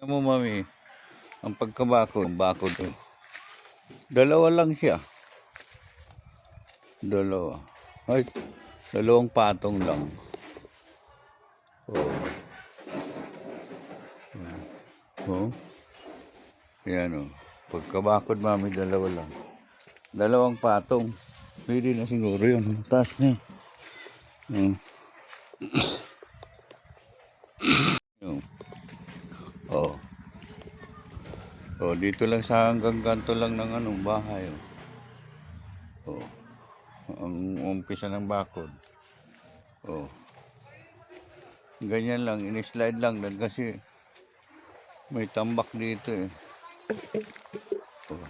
Alam mo, mami, ang pagkabakod, bakod, oh. Dalawa lang siya. Dalawa. Ay, dalawang patong lang. Oh. Oh. Yan, oh. Pagkabakod, mami, dalawa lang. Dalawang patong. Pwede na siguro yun. Taas na. Oh. Oh, dito lang sa hanggang ganto lang ng bahay. Oh. Ang umpisa ng bakod. Oh. Ganyan lang, ini-slide lang dan kasi may tambak dito eh. Oh.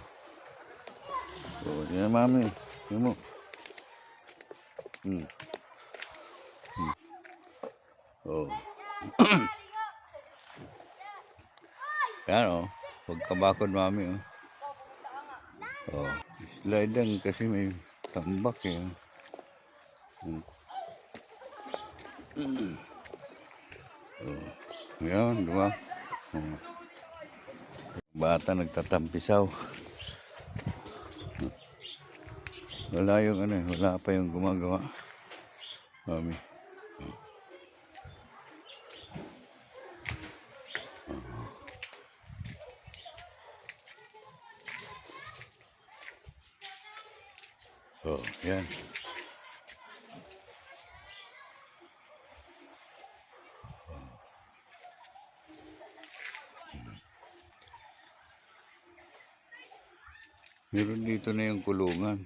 Oh, yan mami. Yan mo. Oh. Yan oh. Pagkabakod mami oh. Oh. Slide lang kasi may tambak eh. Oh. Yan, diba? Oh. Bata nagtatampisaw. Wala yung wala pa yung gumagawa. Mami. Oh, yan. Meron dito na yung kulungan.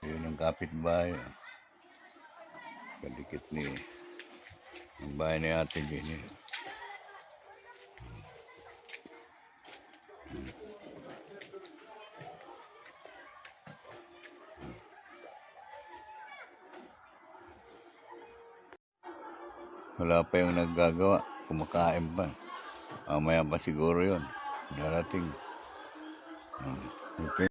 Yun ang kapitbahay. Kadikit ni ang bahay ni Ate Jenny. Wala pa yung naggagawa. Kumakain pa. Mamaya pa siguro yun. Darating. Okay.